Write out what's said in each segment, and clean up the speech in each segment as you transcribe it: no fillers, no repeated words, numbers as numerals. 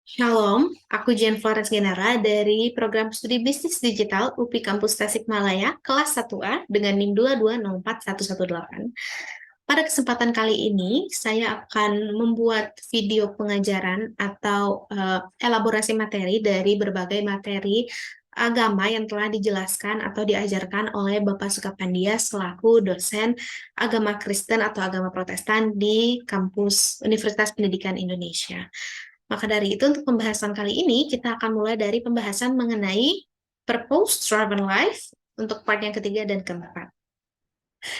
Shalom, aku Jen Florence Genara dari Program Studi Bisnis Digital UPI Kampus Tasikmalaya, kelas 1A dengan NIM 2204118. Pada kesempatan kali ini, saya akan membuat video pengajaran atau elaborasi materi dari berbagai materi agama yang telah dijelaskan atau diajarkan oleh Bapak Sukapandia selaku dosen agama Kristen atau agama Protestan di kampus Universitas Pendidikan Indonesia. Maka dari itu, untuk pembahasan kali ini, kita akan mulai dari pembahasan mengenai purpose driven life untuk part yang ketiga dan keempat.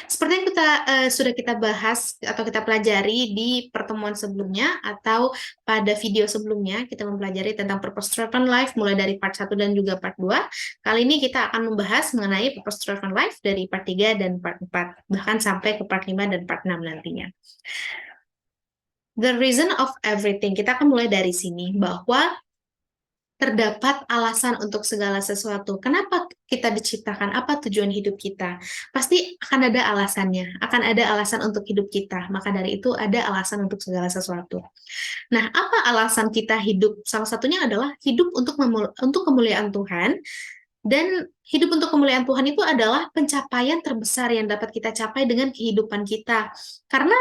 Seperti yang sudah kita bahas atau kita pelajari di pertemuan sebelumnya atau pada video sebelumnya, kita mempelajari tentang purpose driven life mulai dari part 1 dan juga part 2. Kali ini kita akan membahas mengenai purpose driven life dari part 3 dan part 4, bahkan sampai ke part 5 dan part 6 nantinya. The reason of everything, kita akan mulai dari sini, bahwa terdapat alasan untuk segala sesuatu. Kenapa kita diciptakan? Apa tujuan hidup kita? Pasti akan ada alasannya, akan ada alasan untuk hidup kita. Maka dari itu ada alasan untuk segala sesuatu. Nah, apa alasan kita hidup? Salah satunya adalah hidup untuk kemuliaan Tuhan. Dan hidup untuk kemuliaan Tuhan itu adalah pencapaian terbesar yang dapat kita capai dengan kehidupan kita. Karena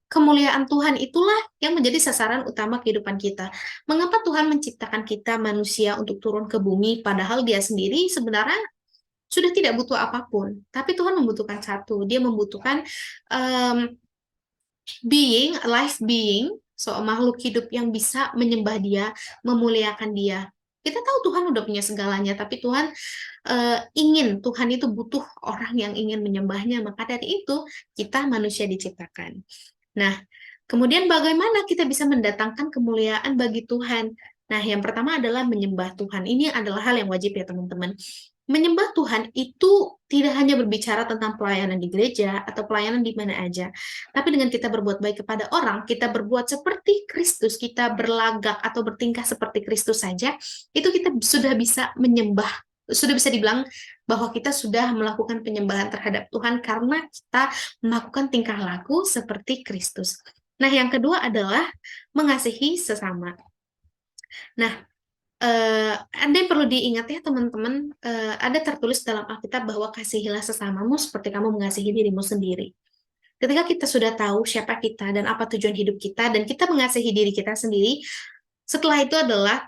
kemuliaan Tuhan itulah yang menjadi sasaran utama kehidupan kita. Mengapa Tuhan menciptakan kita manusia untuk turun ke bumi, padahal Dia sendiri sebenarnya sudah tidak butuh apapun. Tapi Tuhan membutuhkan satu, Dia membutuhkan um, life being, so makhluk hidup yang bisa menyembah Dia, memuliakan Dia. Kita tahu Tuhan udah punya segalanya, tapi Tuhan Tuhan itu butuh orang yang ingin menyembahnya. Maka dari itu, kita manusia diciptakan. Nah, kemudian bagaimana kita bisa mendatangkan kemuliaan bagi Tuhan? Nah, yang pertama adalah menyembah Tuhan. Ini adalah hal yang wajib ya, teman-teman. Menyembah Tuhan itu tidak hanya berbicara tentang pelayanan di gereja atau pelayanan di mana aja, tapi dengan kita berbuat baik kepada orang, kita berbuat seperti Kristus, kita berlagak atau bertingkah seperti Kristus saja, itu kita sudah bisa menyembah, sudah bisa dibilang bahwa kita sudah melakukan penyembahan terhadap Tuhan karena kita melakukan tingkah laku seperti Kristus. Nah, yang kedua adalah mengasihi sesama. Nah, ada yang perlu diingat ya teman-teman, ada tertulis dalam Alkitab bahwa kasihilah sesamamu seperti kamu mengasihi dirimu sendiri. Ketika kita sudah tahu siapa kita dan apa tujuan hidup kita, dan kita mengasihi diri kita sendiri, setelah itu adalah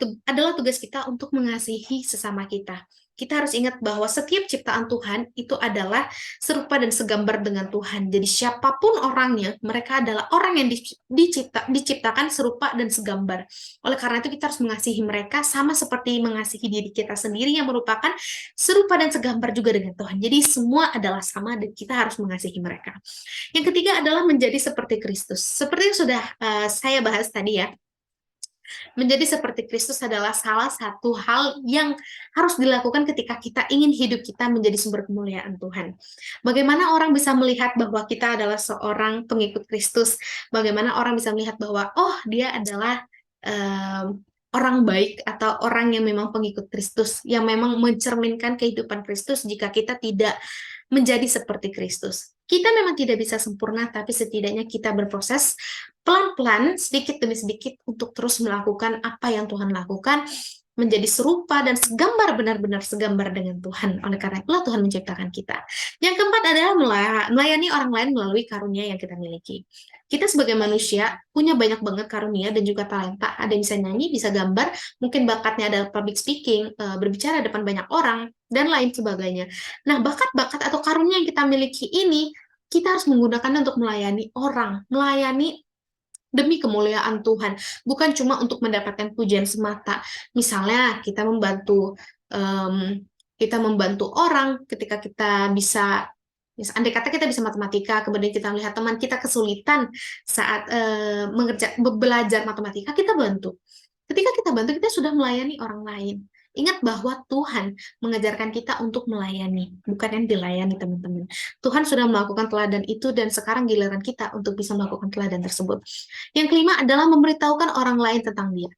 tugas kita untuk mengasihi sesama kita. Kita harus ingat bahwa setiap ciptaan Tuhan itu adalah serupa dan segambar dengan Tuhan. Jadi siapapun orangnya, mereka adalah orang yang diciptakan serupa dan segambar. Oleh karena itu kita harus mengasihi mereka sama seperti mengasihi diri kita sendiri yang merupakan serupa dan segambar juga dengan Tuhan. Jadi semua adalah sama dan kita harus mengasihi mereka. Yang ketiga adalah menjadi seperti Kristus. Seperti yang sudah saya bahas tadi ya, menjadi seperti Kristus adalah salah satu hal yang harus dilakukan ketika kita ingin hidup kita menjadi sumber kemuliaan Tuhan. Bagaimana orang bisa melihat bahwa kita adalah seorang pengikut Kristus? Bagaimana orang bisa melihat bahwa, oh, dia adalah orang baik atau orang yang memang pengikut Kristus, yang memang mencerminkan kehidupan Kristus jika kita tidak menjadi seperti Kristus. Kita memang tidak bisa sempurna, tapi setidaknya kita berproses pelan-pelan, sedikit demi sedikit, untuk terus melakukan apa yang Tuhan lakukan, menjadi serupa dan segambar, benar-benar segambar dengan Tuhan. Oleh karena itulah Tuhan menciptakan kita. Yang keempat adalah melayani orang lain melalui karunia yang kita miliki. Kita sebagai manusia punya banyak banget karunia dan juga talenta. Ada yang bisa nyanyi, bisa gambar, mungkin bakatnya adalah public speaking, berbicara depan banyak orang, dan lain sebagainya. Nah, bakat-bakat atau karunia yang kita miliki ini, kita harus menggunakannya untuk melayani orang, melayani demi kemuliaan Tuhan, bukan cuma untuk mendapatkan pujian semata. Misalnya kita membantu orang ketika kita bisa, andai kata kita bisa matematika, kemudian kita melihat teman kita kesulitan saat belajar matematika, kita bantu. Ketika kita bantu, kita sudah melayani orang lain. Ingat bahwa Tuhan mengajarkan kita untuk melayani, bukan yang dilayani, teman-teman. Tuhan sudah melakukan teladan itu, dan sekarang giliran kita untuk bisa melakukan teladan tersebut. Yang kelima adalah memberitahukan orang lain tentang Dia.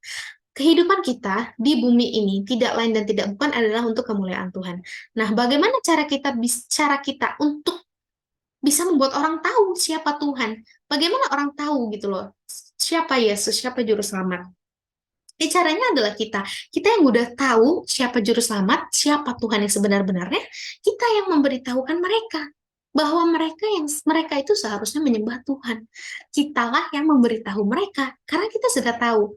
Kehidupan kita di bumi ini tidak lain dan tidak bukan adalah untuk kemuliaan Tuhan. Nah, bagaimana cara kita untuk bisa membuat orang tahu siapa Tuhan? Bagaimana orang tahu gitu loh, siapa Yesus, siapa Juru Selamat? Caranya adalah kita yang udah tahu siapa juru selamat, siapa Tuhan yang sebenar-benarnya, kita yang memberitahukan mereka bahwa mereka itu seharusnya menyembah Tuhan. Kitalah yang memberitahu mereka karena kita sudah tahu.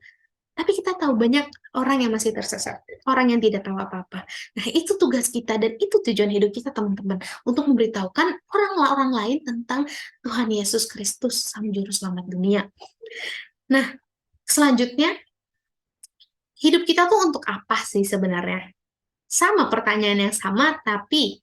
Tapi kita tahu banyak orang yang masih tersesat, orang yang tidak tahu apa-apa. Nah, itu tugas kita dan itu tujuan hidup kita, teman-teman, untuk memberitahukan orang-orang lain tentang Tuhan Yesus Kristus, Sang Juru Selamat dunia. Nah, selanjutnya, hidup kita tuh untuk apa sih sebenarnya? Sama pertanyaan yang sama, tapi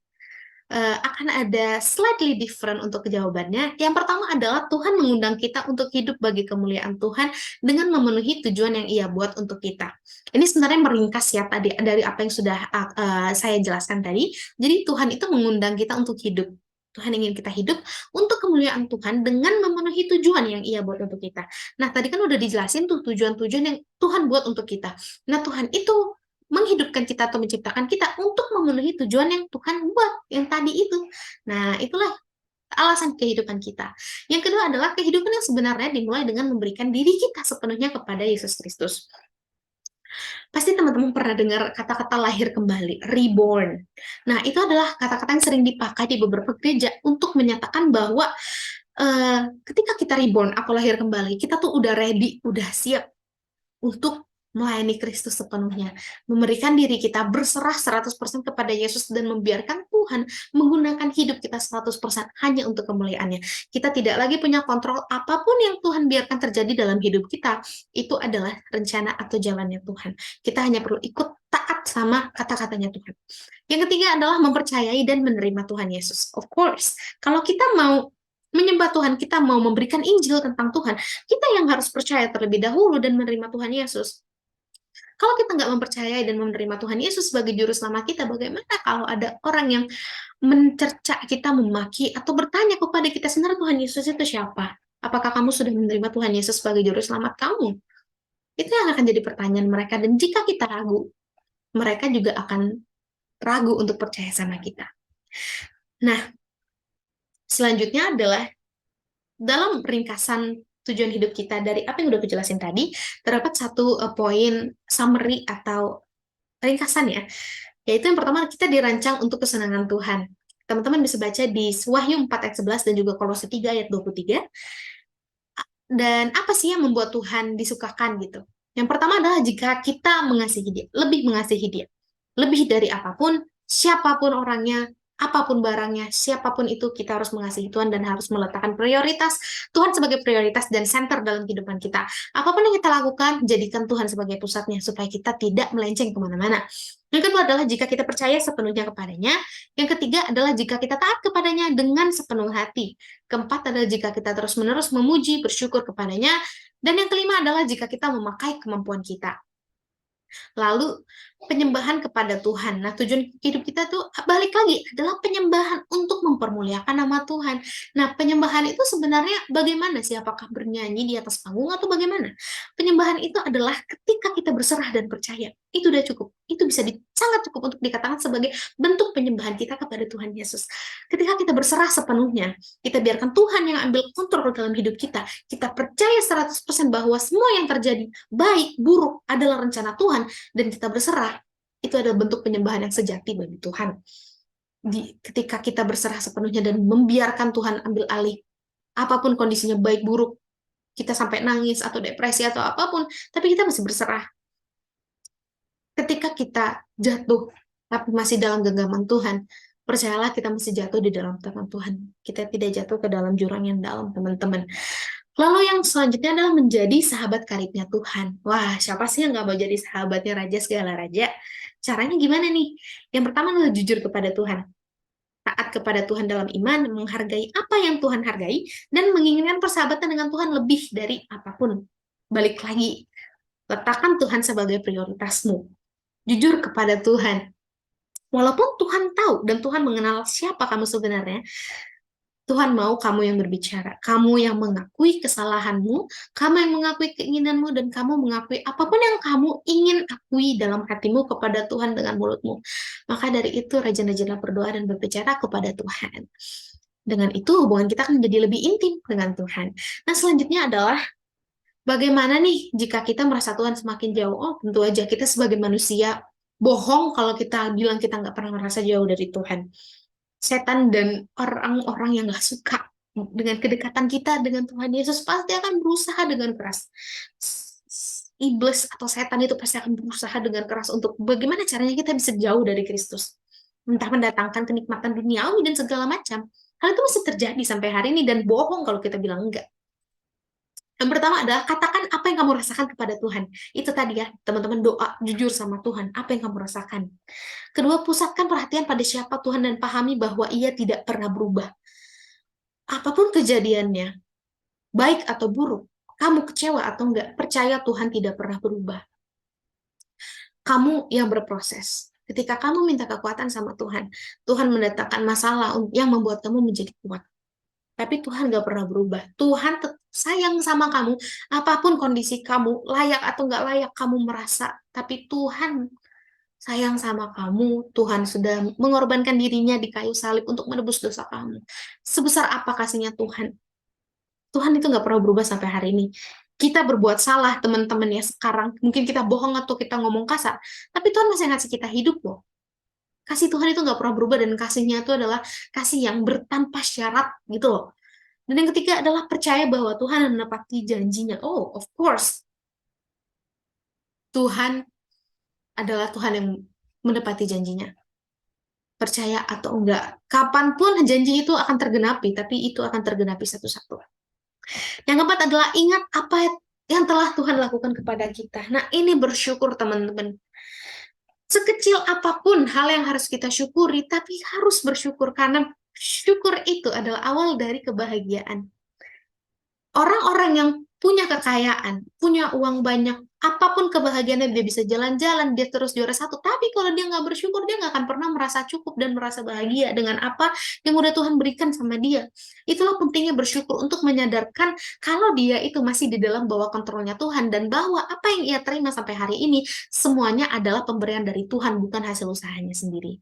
akan ada slightly different untuk jawabannya. Yang pertama adalah Tuhan mengundang kita untuk hidup bagi kemuliaan Tuhan dengan memenuhi tujuan yang Ia buat untuk kita. Ini sebenarnya meringkas ya tadi dari apa yang sudah saya jelaskan tadi. Jadi Tuhan itu mengundang kita untuk hidup. Tuhan ingin kita hidup untuk kemuliaan Tuhan dengan memenuhi tujuan yang Ia buat untuk kita. Nah, tadi kan udah dijelasin tuh tujuan-tujuan yang Tuhan buat untuk kita. Nah, Tuhan itu menghidupkan kita atau menciptakan kita untuk memenuhi tujuan yang Tuhan buat yang tadi itu. Nah, itulah alasan kehidupan kita. Yang kedua adalah kehidupan yang sebenarnya dimulai dengan memberikan diri kita sepenuhnya kepada Yesus Kristus. Pasti teman-teman pernah dengar kata-kata lahir kembali, reborn. Nah, itu adalah kata-kata yang sering dipakai di beberapa gereja untuk menyatakan bahwa ketika kita reborn, aku lahir kembali, kita tuh udah ready, udah siap untuk melayani Kristus sepenuhnya, memberikan diri kita berserah 100% kepada Yesus dan membiarkan Tuhan menggunakan hidup kita 100% hanya untuk kemuliaannya. Kita tidak lagi punya kontrol apapun yang Tuhan biarkan terjadi dalam hidup kita. Itu adalah rencana atau jalannya Tuhan. Kita hanya perlu ikut taat sama kata-katanya Tuhan. Yang ketiga adalah mempercayai dan menerima Tuhan Yesus. Of course, kalau kita mau menyembah Tuhan, kita mau memberikan Injil tentang Tuhan, kita yang harus percaya terlebih dahulu dan menerima Tuhan Yesus. Kalau kita nggak mempercayai dan menerima Tuhan Yesus sebagai juru selamat kita, bagaimana kalau ada orang yang mencerca kita, memaki, atau bertanya kepada kita, sebenarnya Tuhan Yesus itu siapa? Apakah kamu sudah menerima Tuhan Yesus sebagai juru selamat kamu? Itu yang akan jadi pertanyaan mereka, dan jika kita ragu, mereka juga akan ragu untuk percaya sama kita. Nah, selanjutnya adalah dalam ringkasan tujuan hidup kita dari apa yang udah aku jelasin tadi, terdapat satu poin summary atau ringkasan ya, yaitu yang pertama kita dirancang untuk kesenangan Tuhan. Teman-teman bisa baca di Wahyu 4 ayat 11 dan juga Kolose 3 ayat 23. Dan apa sih yang membuat Tuhan disukakan gitu? Yang pertama adalah jika kita mengasihi Dia, lebih mengasihi Dia. Lebih dari apapun, siapapun orangnya, apapun barangnya, siapapun itu, kita harus mengasihi Tuhan dan harus meletakkan prioritas Tuhan sebagai prioritas dan center dalam kehidupan kita. Apapun yang kita lakukan, jadikan Tuhan sebagai pusatnya supaya kita tidak melenceng kemana-mana. Yang kedua adalah jika kita percaya sepenuhnya kepadanya. Yang ketiga adalah jika kita taat kepadanya dengan sepenuh hati. Keempat adalah jika kita terus-menerus memuji, bersyukur kepadanya. Dan yang kelima adalah jika kita memakai kemampuan kita. Lalu penyembahan kepada Tuhan. Nah, tujuan hidup kita tuh balik lagi adalah penyembahan untuk mempermuliakan nama Tuhan. Nah, penyembahan itu sebenarnya bagaimana sih? Apakah bernyanyi di atas panggung atau bagaimana? Penyembahan itu adalah ketika kita berserah dan percaya. Itu udah cukup. Itu bisa sangat cukup untuk dikatakan sebagai bentuk penyembahan kita kepada Tuhan Yesus. Ketika kita berserah sepenuhnya, kita biarkan Tuhan yang ambil kontrol dalam hidup kita percaya 100% bahwa semua yang terjadi, baik, buruk, adalah rencana Tuhan, dan kita berserah, itu adalah bentuk penyembahan yang sejati bagi Tuhan. Ketika kita berserah sepenuhnya dan membiarkan Tuhan ambil alih, apapun kondisinya, baik, buruk, kita sampai nangis atau depresi atau apapun, tapi kita masih berserah. Ketika kita jatuh, tapi masih dalam genggaman Tuhan, percayalah kita masih jatuh di dalam tangan Tuhan. Kita tidak jatuh ke dalam jurang yang dalam, teman-teman. Lalu yang selanjutnya adalah menjadi sahabat karibnya Tuhan. Wah, siapa sih yang nggak mau jadi sahabatnya Raja segala raja? Caranya gimana nih? Yang pertama adalah jujur kepada Tuhan. Taat kepada Tuhan dalam iman, menghargai apa yang Tuhan hargai, dan menginginkan persahabatan dengan Tuhan lebih dari apapun. Balik lagi, letakkan Tuhan sebagai prioritasmu. Jujur kepada Tuhan. Walaupun Tuhan tahu dan Tuhan mengenal siapa kamu sebenarnya, Tuhan mau kamu yang berbicara, kamu yang mengakui kesalahanmu, kamu yang mengakui keinginanmu, dan kamu mengakui apapun yang kamu ingin akui dalam hatimu kepada Tuhan dengan mulutmu. Maka dari itu, rajin-rajinlah berdoa dan berbicara kepada Tuhan. Dengan itu, hubungan kita akan menjadi lebih intim dengan Tuhan. Nah, selanjutnya adalah Bagaimana nih jika kita merasa Tuhan semakin jauh? Oh, tentu aja kita sebagai manusia bohong kalau kita bilang kita nggak pernah merasa jauh dari Tuhan. Setan dan orang-orang yang nggak suka dengan kedekatan kita dengan Tuhan Yesus pasti akan berusaha dengan keras. Iblis atau setan itu pasti akan berusaha dengan keras untuk bagaimana caranya kita bisa jauh dari Kristus. Entah mendatangkan kenikmatan duniawi dan segala macam. Hal itu masih terjadi sampai hari ini dan bohong kalau kita bilang enggak. Yang pertama adalah katakan apa yang kamu rasakan kepada Tuhan. Itu tadi ya, teman-teman doa jujur sama Tuhan. Apa yang kamu rasakan? Kedua, pusatkan perhatian pada siapa Tuhan dan pahami bahwa Ia tidak pernah berubah. Apapun kejadiannya, baik atau buruk, kamu kecewa atau enggak, percaya Tuhan tidak pernah berubah. Kamu yang berproses. Ketika kamu minta kekuatan sama Tuhan, Tuhan mendatangkan masalah yang membuat kamu menjadi kuat. Tapi Tuhan gak pernah berubah. Tuhan sayang sama kamu, apapun kondisi kamu, layak atau gak layak kamu merasa. Tapi Tuhan sayang sama kamu, Tuhan sudah mengorbankan dirinya di kayu salib untuk menebus dosa kamu. Sebesar apa kasihnya Tuhan? Tuhan itu gak pernah berubah sampai hari ini. Kita berbuat salah, teman-teman ya sekarang. Mungkin kita bohong atau kita ngomong kasar. Tapi Tuhan masih ngasih kita hidup loh. Kasih Tuhan itu gak pernah berubah dan kasihnya itu adalah kasih yang bertanpa syarat gitu loh. Dan yang ketiga adalah percaya bahwa Tuhan menepati janjinya. Oh, of course. Tuhan adalah Tuhan yang menepati janjinya. Percaya atau enggak. Kapanpun janji itu akan tergenapi, tapi itu akan tergenapi satu-satu. Yang keempat adalah ingat apa yang telah Tuhan lakukan kepada kita. Nah, ini bersyukur teman-teman. Sekecil apapun hal yang harus kita syukuri, tapi harus bersyukur karena syukur itu adalah awal dari kebahagiaan. Orang-orang yang punya kekayaan, punya uang banyak, apapun kebahagiaannya, dia bisa jalan-jalan, dia terus juara satu. Tapi kalau dia nggak bersyukur, dia nggak akan pernah merasa cukup dan merasa bahagia dengan apa yang udah Tuhan berikan sama dia. Itulah pentingnya bersyukur untuk menyadarkan kalau dia itu masih di dalam bawah kontrolnya Tuhan dan bahwa apa yang ia terima sampai hari ini semuanya adalah pemberian dari Tuhan, bukan hasil usahanya sendiri.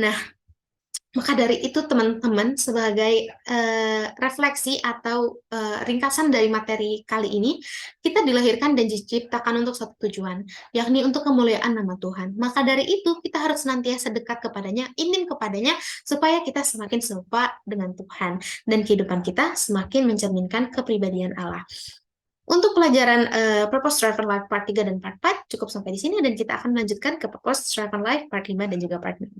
Nah, maka dari itu teman-teman sebagai refleksi atau ringkasan dari materi kali ini, kita dilahirkan dan diciptakan untuk satu tujuan, yakni untuk kemuliaan nama Tuhan. Maka dari itu kita harus senantiasa dekat kepadanya, ingin kepadanya, supaya kita semakin serupa dengan Tuhan dan kehidupan kita semakin mencerminkan kepribadian Allah. Untuk pelajaran Purpose Driven Life Part 3 dan Part 4 cukup sampai di sini dan kita akan melanjutkan ke Purpose Driven Life Part 5 dan juga Part 6.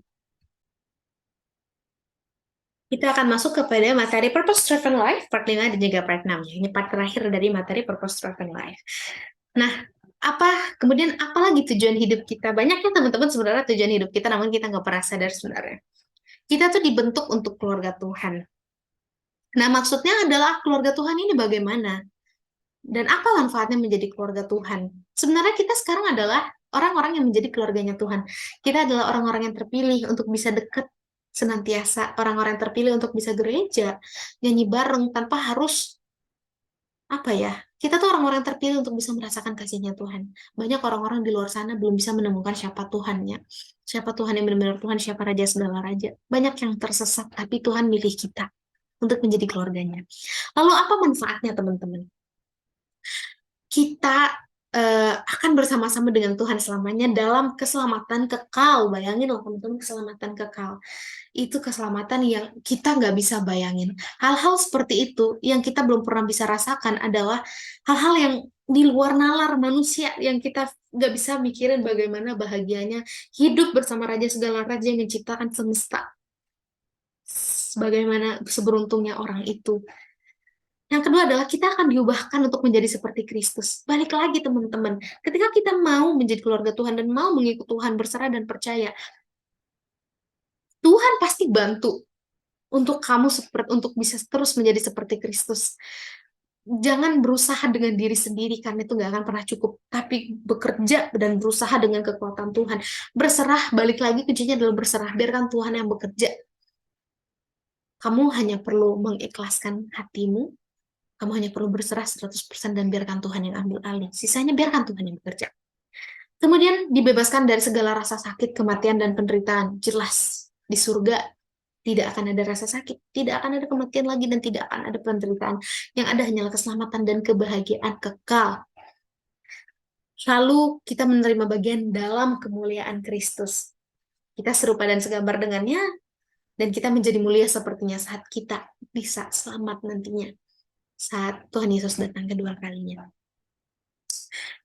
Kita akan masuk kepada materi Purpose Driven Life part 5 dan juga part 6. Ini part terakhir dari materi Purpose Driven Life. Nah, kemudian apa lagi tujuan hidup kita? Banyak ya teman-teman sebenarnya tujuan hidup kita, namun kita nggak pernah sadar sebenarnya. Kita tuh dibentuk untuk keluarga Tuhan. Nah, maksudnya adalah keluarga Tuhan ini bagaimana? Dan apa manfaatnya menjadi keluarga Tuhan? Sebenarnya kita sekarang adalah orang-orang yang menjadi keluarganya Tuhan. Kita adalah orang-orang yang terpilih untuk bisa dekat senantiasa, orang-orang yang terpilih untuk bisa gereja, nyanyi bareng tanpa harus apa ya? Kita tuh orang-orang yang terpilih untuk bisa merasakan kasihnya Tuhan. Banyak orang-orang di luar sana belum bisa menemukan siapa Tuhannya. Siapa Tuhan yang benar-benar Tuhan, siapa Raja segala raja. Banyak yang tersesat, tapi Tuhan milih kita untuk menjadi keluarganya. Lalu apa manfaatnya teman-teman? Kita akan bersama-sama dengan Tuhan selamanya dalam keselamatan kekal. Bayangin loh teman-teman, keselamatan kekal. Itu keselamatan yang kita nggak bisa bayangin. Hal-hal seperti itu yang kita belum pernah bisa rasakan adalah hal-hal yang di luar nalar manusia yang kita nggak bisa mikirin bagaimana bahagianya hidup bersama Raja segala raja yang menciptakan semesta. Bagaimana seberuntungnya orang itu. Yang kedua adalah kita akan diubahkan untuk menjadi seperti Kristus. Balik lagi teman-teman, ketika kita mau menjadi keluarga Tuhan dan mau mengikut Tuhan, berserah dan percaya, Tuhan pasti bantu untuk kamu untuk bisa terus menjadi seperti Kristus. Jangan berusaha dengan diri sendiri karena itu nggak akan pernah cukup. Tapi bekerja dan berusaha dengan kekuatan Tuhan. Berserah, balik lagi kuncinya adalah berserah. Biarkan Tuhan yang bekerja. Kamu hanya perlu mengikhlaskan hatimu, kamu hanya perlu berserah 100% dan biarkan Tuhan yang ambil alih. Sisanya biarkan Tuhan yang bekerja. Kemudian dibebaskan dari segala rasa sakit, kematian, dan penderitaan. Jelas, di surga Tidak akan ada rasa sakit, tidak akan ada kematian lagi, dan tidak akan ada penderitaan. Yang ada hanyalah keselamatan dan kebahagiaan kekal. Lalu kita menerima bagian dalam kemuliaan Kristus. Kita serupa dan segambar dengannya, dan kita menjadi mulia sepertinya saat kita bisa selamat nantinya, saat Tuhan Yesus datang kedua kalinya.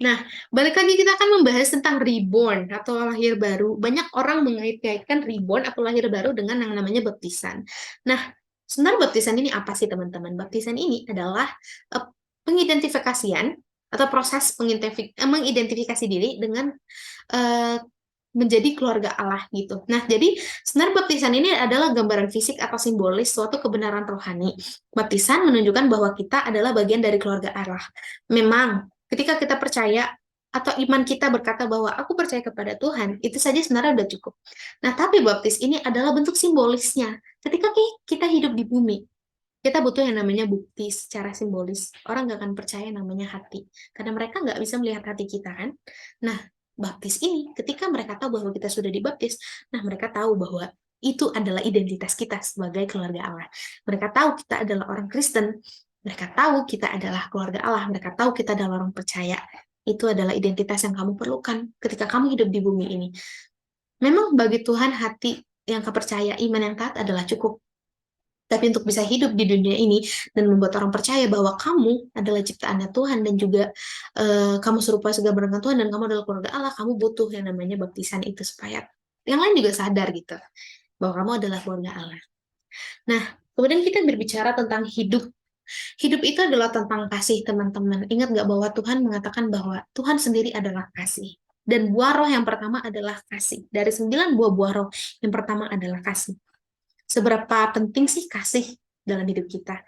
Nah, balik lagi kita akan membahas tentang reborn atau lahir baru. Banyak orang mengait-ngaitkan reborn atau lahir baru dengan yang namanya baptisan. Nah, sebenarnya baptisan ini apa sih teman-teman? Baptisan ini adalah pengidentifikasian atau proses mengidentifikasi diri dengan eh, menjadi keluarga Allah gitu. Nah, jadi sebenarnya baptisan ini adalah gambaran fisik atau simbolis suatu kebenaran rohani. Baptisan menunjukkan bahwa kita adalah bagian dari keluarga Allah. Memang, ketika kita percaya atau iman kita berkata bahwa aku percaya kepada Tuhan, itu saja sebenarnya udah cukup. Nah, tapi baptis ini adalah bentuk simbolisnya. Ketika kita hidup di bumi, kita butuh yang namanya bukti secara simbolis. Orang nggak akan percaya namanya hati. Karena mereka nggak bisa melihat hati kita kan. Nah, baptis ini, ketika mereka tahu bahwa kita sudah dibaptis, nah mereka tahu bahwa itu adalah identitas kita sebagai keluarga Allah. Mereka tahu kita adalah orang Kristen. Mereka tahu kita adalah keluarga Allah. Mereka tahu kita adalah orang percaya. Itu adalah identitas yang kamu perlukan ketika kamu hidup di bumi ini. Memang bagi Tuhan hati yang kepercaya, iman yang taat adalah cukup. Tapi untuk bisa hidup di dunia ini dan membuat orang percaya bahwa kamu adalah ciptaannya Tuhan dan juga kamu serupa segambar dengan Tuhan dan kamu adalah keluarga Allah, kamu butuh yang namanya baptisan itu supaya yang lain juga sadar gitu bahwa kamu adalah keluarga Allah. Nah, kemudian kita berbicara tentang hidup. Hidup itu adalah tentang kasih, teman-teman. Ingat nggak bahwa Tuhan mengatakan bahwa Tuhan sendiri adalah kasih. Dan buah roh yang pertama adalah kasih. Dari 9 buah roh, yang pertama adalah kasih. Seberapa penting sih kasih dalam hidup kita?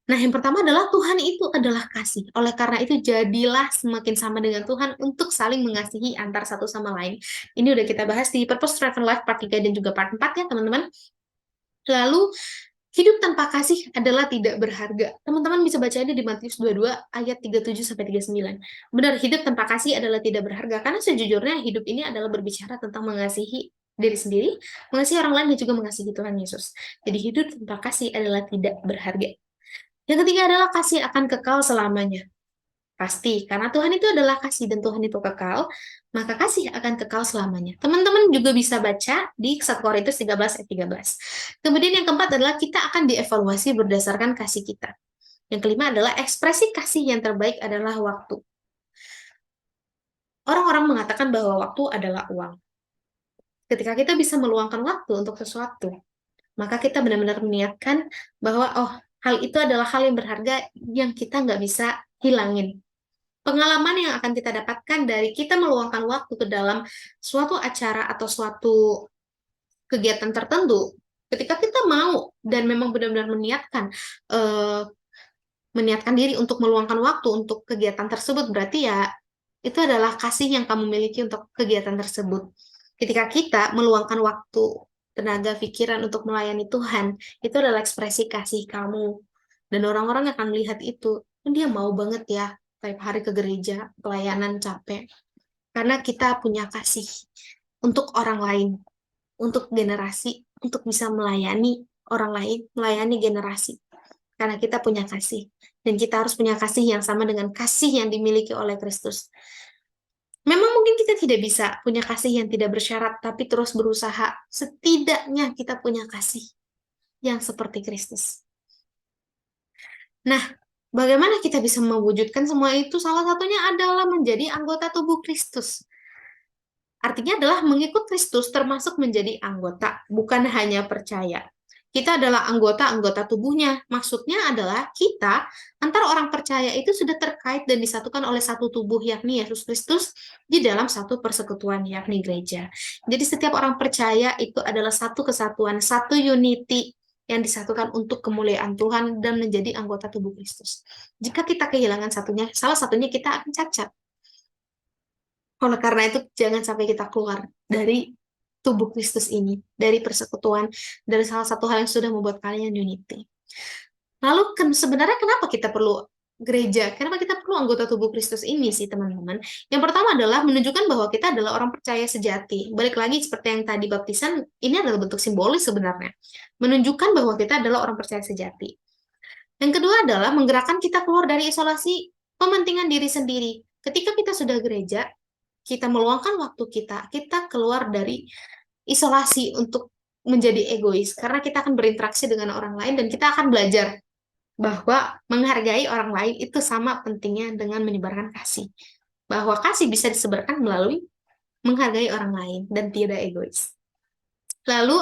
Nah, yang pertama adalah Tuhan itu adalah kasih. Oleh karena itu, jadilah semakin sama dengan Tuhan untuk saling mengasihi antar satu sama lain. Ini udah kita bahas di Purpose Driven Life part 3 dan juga part 4 ya, teman-teman. Lalu, hidup tanpa kasih adalah tidak berharga. Teman-teman bisa baca ini di Matius 22 ayat 37-39. Benar, hidup tanpa kasih adalah tidak berharga. Karena sejujurnya hidup ini adalah berbicara tentang mengasihi diri sendiri, mengasihi orang lain, dan juga mengasihi Tuhan Yesus. Jadi hidup tanpa kasih adalah tidak berharga. Yang ketiga adalah kasih akan kekal selamanya. Pasti, karena Tuhan itu adalah kasih dan Tuhan itu kekal, maka kasih akan kekal selamanya. Teman-teman juga bisa baca di 1 Korintus 13 ayat 13. Kemudian yang keempat adalah kita akan dievaluasi berdasarkan kasih kita. Yang kelima adalah ekspresi kasih yang terbaik adalah waktu. Orang-orang mengatakan bahwa waktu adalah uang. Ketika kita bisa meluangkan waktu untuk sesuatu, maka kita benar-benar meniatkan bahwa, oh, hal itu adalah hal yang berharga yang kita nggak bisa hilangin. Pengalaman yang akan kita dapatkan dari kita meluangkan waktu ke dalam suatu acara atau suatu kegiatan tertentu, ketika kita mau dan memang benar-benar eh, meniatkan diri untuk meluangkan waktu untuk kegiatan tersebut, berarti ya itu adalah kasih yang kamu miliki untuk kegiatan tersebut. Ketika kita meluangkan waktu, tenaga, pikiran untuk melayani Tuhan, itu adalah ekspresi kasih kamu. Dan orang-orang akan melihat itu, dia mau banget ya tiap hari ke gereja, pelayanan capek. Karena kita punya kasih untuk orang lain, untuk generasi, untuk bisa melayani orang lain, melayani generasi. Karena kita punya kasih. Dan kita harus punya kasih yang sama dengan kasih yang dimiliki oleh Kristus. Memang mungkin kita tidak bisa punya kasih yang tidak bersyarat, tapi terus berusaha. Setidaknya kita punya kasih yang seperti Kristus. Nah, bagaimana kita bisa mewujudkan semua itu? Salah satunya adalah menjadi anggota tubuh Kristus. Artinya adalah mengikut Kristus termasuk menjadi anggota, bukan hanya percaya. Kita adalah anggota-anggota tubuhnya. Maksudnya adalah kita, antara orang percaya itu sudah terkait dan disatukan oleh satu tubuh, yakni Yesus Kristus, di dalam satu persekutuan, yakni gereja. Jadi setiap orang percaya itu adalah satu kesatuan, satu unity yang disatukan untuk kemuliaan Tuhan dan menjadi anggota tubuh Kristus. Jika kita kehilangan satunya, salah satunya kita akan cacat. Oleh karena itu, jangan sampai kita keluar dari tubuh Kristus ini, dari persekutuan, dari salah satu hal yang sudah membuat kalian unity. Lalu sebenarnya kenapa kita perlu gereja? Kenapa kita perlu anggota tubuh Kristus ini sih, teman-teman? Yang pertama adalah menunjukkan bahwa kita adalah orang percaya sejati. Balik lagi seperti yang tadi baptisan, ini adalah bentuk simbolis sebenarnya. Menunjukkan bahwa kita adalah orang percaya sejati. Yang kedua adalah menggerakkan kita keluar dari isolasi kepentingan diri sendiri. Ketika kita sudah gereja, kita meluangkan waktu kita keluar dari isolasi untuk menjadi egois. Karena kita akan berinteraksi dengan orang lain dan kita akan belajar bahwa menghargai orang lain itu sama pentingnya dengan menyebarkan kasih. Bahwa kasih bisa disebarkan melalui menghargai orang lain dan tidak egois. Lalu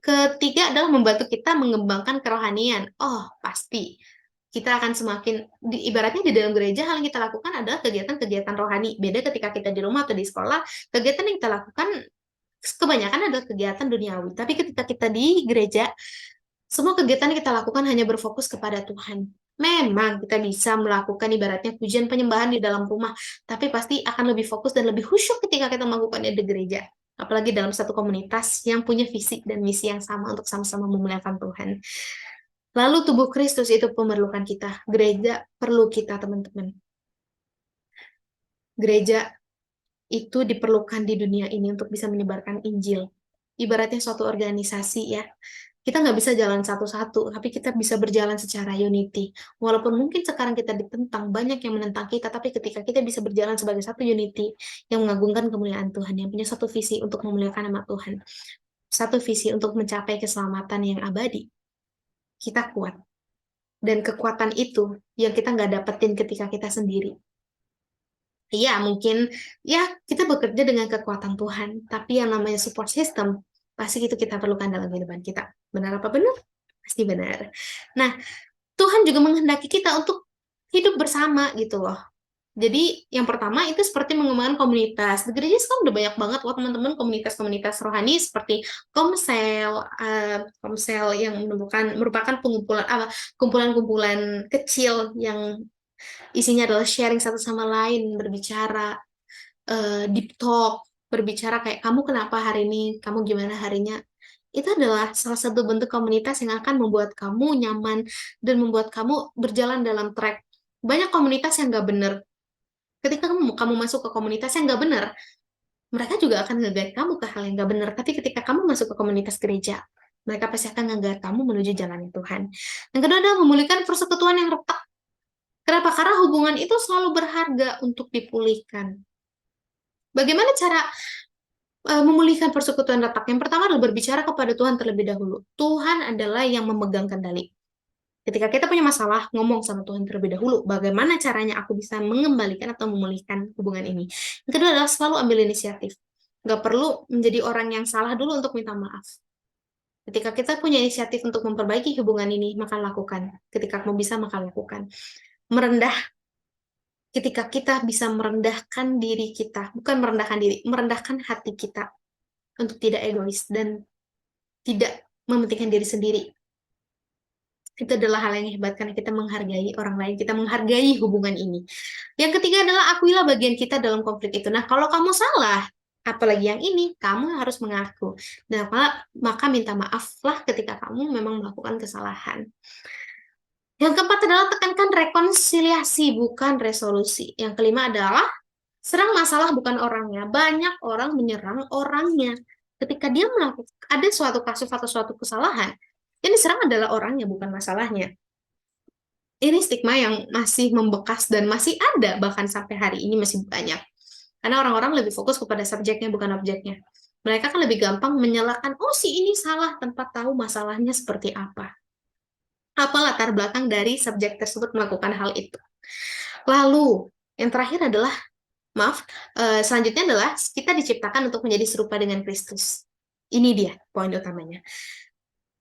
ketiga adalah membantu kita mengembangkan kerohanian. Oh, pasti. Kita akan semakin, ibaratnya di dalam gereja hal yang kita lakukan adalah kegiatan-kegiatan rohani. Beda ketika kita di rumah atau di sekolah, kegiatan yang kita lakukan kebanyakan adalah kegiatan duniawi. Tapi ketika kita di gereja, semua kegiatan yang kita lakukan hanya berfokus kepada Tuhan. Memang kita bisa melakukan ibaratnya pujian penyembahan di dalam rumah, tapi pasti akan lebih fokus dan lebih khusyuk ketika kita melakukannya di gereja. Apalagi dalam satu komunitas yang punya visi dan misi yang sama untuk sama-sama memuliakan Tuhan. Lalu tubuh Kristus itu memerlukan kita. Gereja perlu kita, teman-teman. Gereja itu diperlukan di dunia ini untuk bisa menyebarkan Injil. Ibaratnya suatu organisasi ya. Kita nggak bisa jalan satu-satu, tapi kita bisa berjalan secara unity. Walaupun mungkin sekarang kita ditentang, banyak yang menentang kita, tapi ketika kita bisa berjalan sebagai satu unity yang mengagungkan kemuliaan Tuhan, yang punya satu visi untuk memuliakan nama Tuhan, satu visi untuk mencapai keselamatan yang abadi, kita kuat. Dan kekuatan itu yang kita nggak dapetin ketika kita sendiri. Iya, mungkin ya kita bekerja dengan kekuatan Tuhan, tapi yang namanya support system, pasti itu kita perlukan dalam kehidupan kita. Benar apa benar? Pasti benar. Nah, Tuhan juga menghendaki kita untuk hidup bersama gitu loh. Jadi yang pertama itu seperti mengembangkan komunitas. Di gereja sekarang udah banyak banget loh teman-teman komunitas-komunitas rohani seperti Komsel, Komsel yang merupakan kumpulan-kumpulan kecil yang isinya adalah sharing satu sama lain, berbicara, deep talk, berbicara kayak kamu kenapa hari ini, kamu gimana harinya. Itu adalah salah satu bentuk komunitas yang akan membuat kamu nyaman dan membuat kamu berjalan dalam track. Banyak komunitas yang nggak bener. Ketika kamu masuk ke komunitas yang nggak bener, mereka juga akan nge-guide kamu ke hal yang nggak bener. Tapi ketika kamu masuk ke komunitas gereja, mereka pasti akan nge-guide kamu menuju jalan Tuhan. Yang kedua adalah memulihkan persekutuan yang retak. Kenapa? Karena hubungan itu selalu berharga untuk dipulihkan. Bagaimana cara memulihkan persekutuan retak? Yang pertama adalah berbicara kepada Tuhan terlebih dahulu. Tuhan adalah yang memegang kendali. Ketika kita punya masalah, ngomong sama Tuhan terlebih dahulu. Bagaimana caranya aku bisa mengembalikan atau memulihkan hubungan ini? Yang kedua adalah selalu ambil inisiatif. Nggak perlu menjadi orang yang salah dulu untuk minta maaf. Ketika kita punya inisiatif untuk memperbaiki hubungan ini, maka lakukan. Ketika kamu bisa, maka lakukan. Merendah, ketika kita bisa merendahkan diri kita, bukan merendahkan diri, merendahkan hati kita untuk tidak egois dan tidak mementingkan diri sendiri. Itu adalah hal yang hebat karena kita menghargai orang lain, kita menghargai hubungan ini. Yang ketiga adalah akuilah bagian kita dalam konflik itu. Nah, kalau kamu salah, apalagi yang ini, kamu harus mengaku. Nah, maka minta maaflah ketika kamu memang melakukan kesalahan. Yang keempat adalah tekankan rekonsiliasi, bukan resolusi. Yang kelima adalah serang masalah bukan orangnya. Banyak orang menyerang orangnya. Ketika dia melakukan ada suatu kasus atau suatu kesalahan, yang diserang adalah orangnya, bukan masalahnya. Ini stigma yang masih membekas dan masih ada, bahkan sampai hari ini masih banyak. Karena orang-orang lebih fokus kepada subjeknya, bukan objeknya. Mereka kan lebih gampang menyalahkan, oh si ini salah, tanpa tahu masalahnya seperti apa. Apa latar belakang dari subjek tersebut melakukan hal itu. Lalu, yang terakhir adalah, selanjutnya adalah kita diciptakan untuk menjadi serupa dengan Kristus. Ini dia poin utamanya.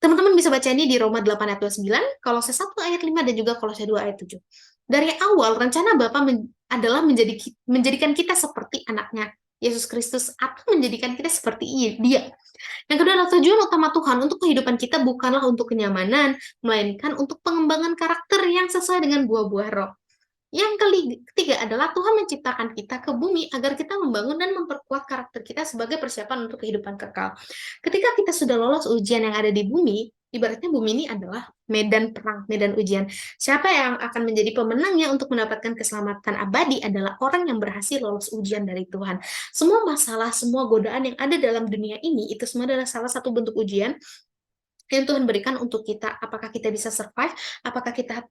Teman-teman bisa baca ini di Roma 8 ayat 29, Kolose 1 ayat 5, dan juga Kolose 2 ayat 7. Dari awal, rencana Bapa adalah menjadikan kita seperti anaknya, Yesus Kristus, atau menjadikan kita seperti dia. Yang kedua adalah tujuan utama Tuhan untuk kehidupan kita bukanlah untuk kenyamanan, melainkan untuk pengembangan karakter yang sesuai dengan buah-buah roh. Yang ketiga adalah Tuhan menciptakan kita ke bumi agar kita membangun dan memperkuat karakter kita sebagai persiapan untuk kehidupan kekal. Ketika kita sudah lolos ujian yang ada di bumi, Ibaratnya bumi ini adalah medan perang, medan ujian. Siapa yang akan menjadi pemenangnya untuk mendapatkan keselamatan abadi adalah orang yang berhasil lolos ujian dari Tuhan. Semua masalah, semua godaan yang ada dalam dunia ini, itu semua adalah salah satu bentuk ujian yang Tuhan berikan untuk kita. Apakah kita bisa survive? Apakah kita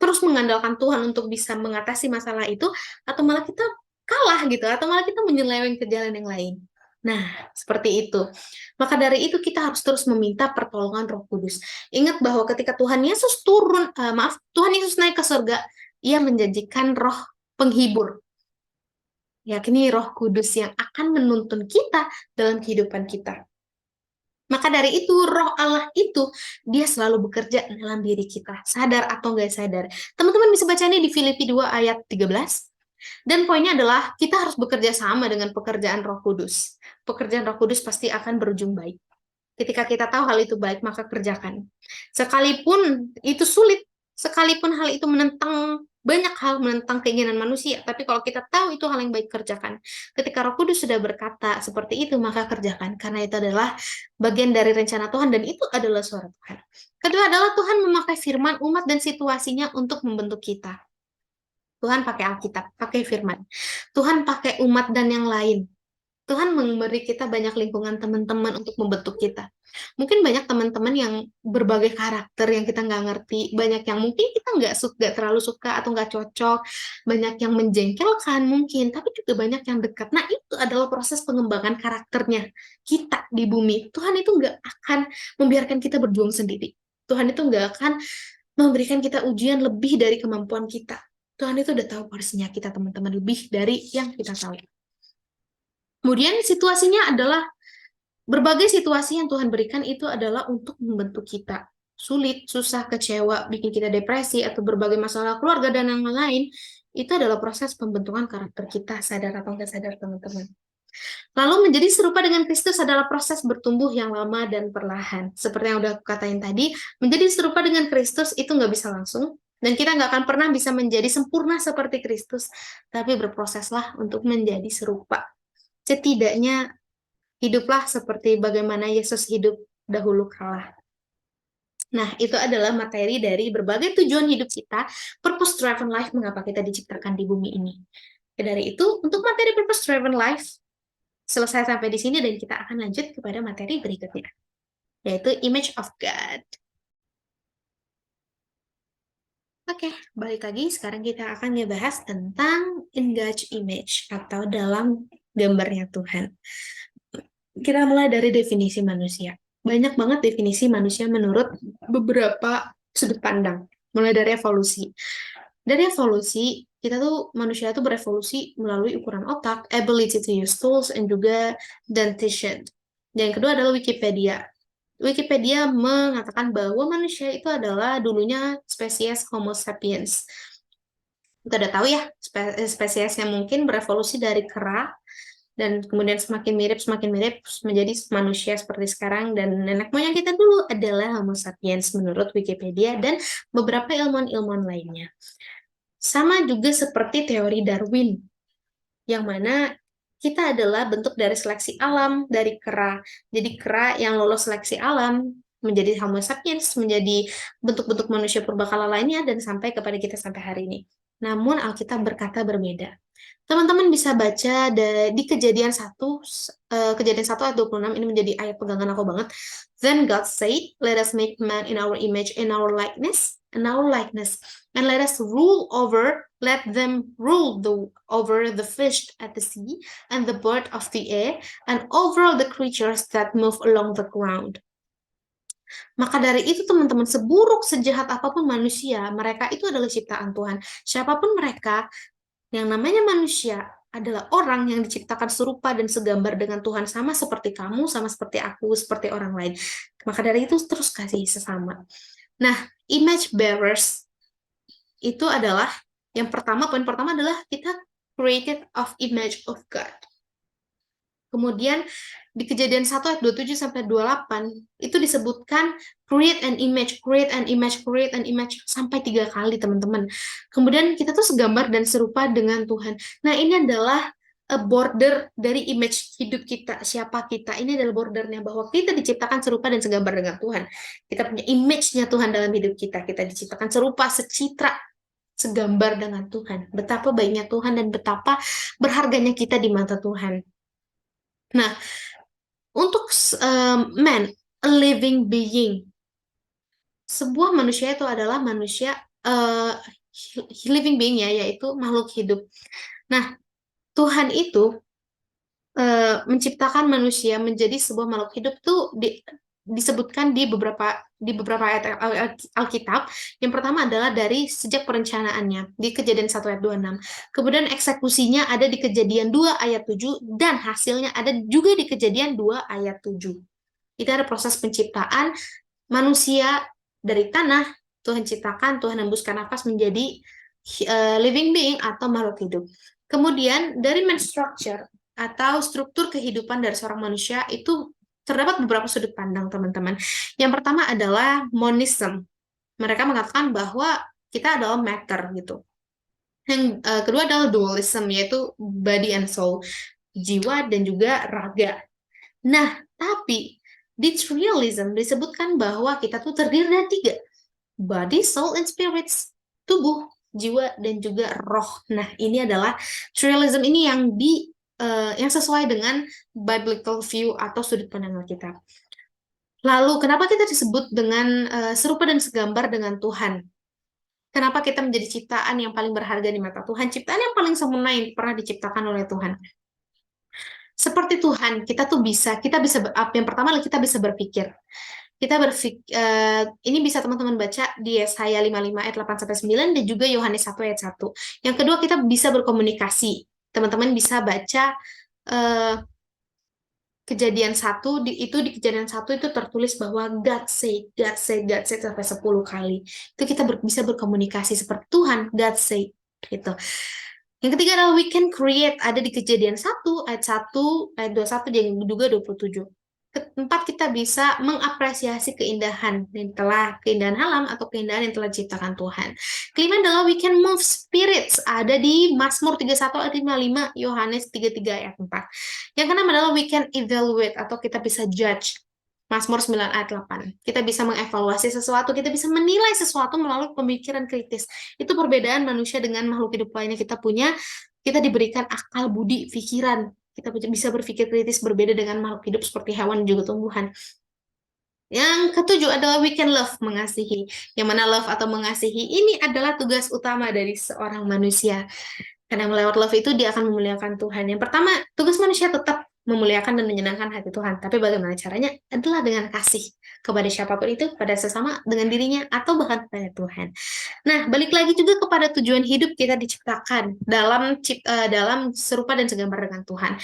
terus mengandalkan Tuhan untuk bisa mengatasi masalah itu, atau malah kita kalah gitu, atau malah kita menyeleweng ke jalan yang lain. Nah, seperti itu. Maka dari itu kita harus terus meminta pertolongan Roh Kudus. Ingat bahwa ketika Tuhan Yesus Tuhan Yesus naik ke surga, Ia menjanjikan Roh penghibur, yakni Roh Kudus yang akan menuntun kita dalam kehidupan kita. Maka dari itu, roh Allah itu, dia selalu bekerja dalam diri kita. Sadar atau nggak sadar. Teman-teman bisa baca ini di Filipi 2 ayat 13. Dan poinnya adalah, kita harus bekerja sama dengan pekerjaan Roh Kudus. Pekerjaan Roh Kudus pasti akan berujung baik. Ketika kita tahu hal itu baik, maka kerjakan. Sekalipun itu sulit, sekalipun hal itu menentang banyak hal, menentang keinginan manusia, tapi kalau kita tahu itu hal yang baik, kerjakan. Ketika Roh Kudus sudah berkata seperti itu, maka kerjakan, karena itu adalah bagian dari rencana Tuhan, dan itu adalah suara Tuhan. Kedua adalah Tuhan memakai firman, umat, dan situasinya untuk membentuk kita. Tuhan pakai Alkitab, pakai firman. Tuhan pakai umat dan yang lain. Tuhan memberi kita banyak lingkungan teman-teman untuk membentuk kita. Mungkin banyak teman-teman yang berbagai karakter yang kita nggak ngerti, banyak yang mungkin kita nggak terlalu suka atau nggak cocok, banyak yang menjengkelkan mungkin, tapi juga banyak yang dekat. Nah, itu adalah proses pengembangan karakternya kita di bumi. Tuhan itu nggak akan membiarkan kita berjuang sendiri. Tuhan itu nggak akan memberikan kita ujian lebih dari kemampuan kita. Tuhan itu udah tahu porsinya kita, teman-teman, lebih dari yang kita tahu. Kemudian situasinya adalah berbagai situasi yang Tuhan berikan itu adalah untuk membentuk kita. Sulit, susah, kecewa, bikin kita depresi, atau berbagai masalah keluarga dan yang lain, itu adalah proses pembentukan karakter kita, sadar atau nggak sadar, teman-teman. Lalu menjadi serupa dengan Kristus adalah proses bertumbuh yang lama dan perlahan. Seperti yang udah aku katain tadi, menjadi serupa dengan Kristus itu nggak bisa langsung, dan kita nggak akan pernah bisa menjadi sempurna seperti Kristus, tapi berproseslah untuk menjadi serupa. Setidaknya hiduplah seperti bagaimana Yesus hidup dahulu kala. Nah, itu adalah materi dari berbagai tujuan hidup kita, purpose driven life, mengapa kita diciptakan di bumi ini. Dari itu, untuk materi purpose driven life, selesai sampai di sini dan kita akan lanjut kepada materi berikutnya, yaitu image of God. Oke, balik lagi. Sekarang kita akan ngebahas tentang in God's image, atau dalam gambarnya Tuhan. Kita mulai dari definisi manusia. Banyak banget definisi manusia menurut beberapa sudut pandang. Mulai dari evolusi. Dari evolusi, kita tuh manusia tuh berevolusi melalui ukuran otak, ability to use tools, dan juga dentition. Dan yang kedua adalah Wikipedia. Wikipedia mengatakan bahwa manusia itu adalah dulunya spesies Homo sapiens. Kita udah tahu ya, spesies yang mungkin berevolusi dari kera, dan kemudian semakin mirip menjadi manusia seperti sekarang, dan nenek moyang kita dulu adalah Homo sapiens menurut Wikipedia dan beberapa ilmuwan-ilmuwan lainnya. Sama juga seperti teori Darwin, yang mana kita adalah bentuk dari seleksi alam dari kera. Jadi kera yang lolos seleksi alam menjadi Homo sapiens, menjadi bentuk-bentuk manusia purbakala lainnya, dan sampai kepada kita sampai hari ini. Namun Alkitab berkata berbeda. Teman-teman bisa baca di Kejadian 1 ayat 26, ini menjadi ayat pegangan aku banget. Then God said, let us make man in our image, in our likeness, and let them rule over the fish at the sea, and the bird of the air, and over all the creatures that move along the ground. Maka dari itu, teman-teman, seburuk, sejahat apapun manusia, mereka itu adalah ciptaan Tuhan. Siapapun mereka, yang namanya manusia adalah orang yang diciptakan serupa dan segambar dengan Tuhan, sama seperti kamu, sama seperti aku, seperti orang lain. Maka dari itu terus kasih sesama. Nah, image bearers itu adalah poin pertama adalah kita created of image of God. Kemudian di Kejadian 1 ayat 27 sampai 28 itu disebutkan create an image sampai 3 kali, teman-teman. Kemudian kita tuh segambar dan serupa dengan Tuhan. Nah, ini adalah border dari image hidup kita, siapa kita. Ini adalah bordernya bahwa kita diciptakan serupa dan segambar dengan Tuhan. Kita punya image-nya Tuhan dalam hidup kita. Kita diciptakan serupa, secitra, segambar dengan Tuhan. Betapa baiknya Tuhan dan betapa berharganya kita di mata Tuhan. Nah, untuk man, a living being, sebuah manusia itu adalah manusia living being ya, yaitu makhluk hidup. Nah, Tuhan itu menciptakan manusia menjadi sebuah makhluk hidup tuh disebutkan di beberapa ayat Alkitab. Yang pertama adalah dari sejak perencanaannya di Kejadian 1 ayat 26. Kemudian eksekusinya ada di Kejadian 2 ayat 7 dan hasilnya ada juga di Kejadian 2 ayat 7. Itu ada proses penciptaan manusia dari tanah. Tuhan ciptakan, Tuhan hembuskan nafas menjadi living being atau makhluk hidup. Kemudian dari man structure atau struktur kehidupan dari seorang manusia itu terdapat beberapa sudut pandang, teman-teman. Yang pertama adalah monism. Mereka mengatakan bahwa kita adalah matter gitu. Yang kedua adalah dualism, yaitu body and soul, jiwa dan juga raga. Nah, tapi di trialism disebutkan bahwa kita tuh terdiri dari 3. Body, soul, and spirits. Tubuh, jiwa, dan juga roh. Nah, ini adalah trialism ini yang sesuai dengan biblical view atau sudut pandang kita. Lalu, kenapa kita disebut dengan serupa dan segambar dengan Tuhan? Kenapa kita menjadi ciptaan yang paling berharga di mata Tuhan? Ciptaan yang paling sempurna yang pernah diciptakan oleh Tuhan. Seperti Tuhan, kita bisa yang pertama kita bisa berpikir. Ini bisa teman-teman baca di Yesaya 55 ayat 8-9 dan juga Yohanes 1 ayat 1. Yang kedua, kita bisa berkomunikasi. Teman-teman bisa baca Kejadian 1, di Kejadian 1 itu tertulis bahwa God said sampai 10 kali. Itu kita bisa berkomunikasi seperti Tuhan, God said gitu. Yang ketiga adalah we can create, ada di Kejadian 1 ayat 21 dan juga 27. Keempat, kita bisa mengapresiasi keindahan alam atau keindahan yang telah diciptakan Tuhan. Kelima adalah we can move spirits, ada di Mazmur 31 ayat 55, Yohanes 33 ayat 4. Yang keenam adalah we can evaluate atau kita bisa judge, Mazmur 9 ayat 8. Kita bisa mengevaluasi sesuatu, kita bisa menilai sesuatu melalui pemikiran kritis. Itu perbedaan manusia dengan makhluk hidup lainnya. Kita diberikan akal, budi, pikiran. Kita bisa berpikir kritis berbeda dengan makhluk hidup seperti hewan dan juga tumbuhan. Yang ketujuh adalah we can love, mengasihi. Yang mana love atau mengasihi ini adalah tugas utama dari seorang manusia. Karena melewat love itu dia akan memuliakan Tuhan. Yang pertama, tugas manusia tetap memuliakan dan menyenangkan hati Tuhan. Tapi bagaimana caranya? Adalah dengan kasih kepada siapapun itu, kepada sesama, dengan dirinya, atau bahkan kepada Tuhan. Nah, balik lagi juga kepada tujuan hidup kita diciptakan dalam serupa dan segambar dengan Tuhan.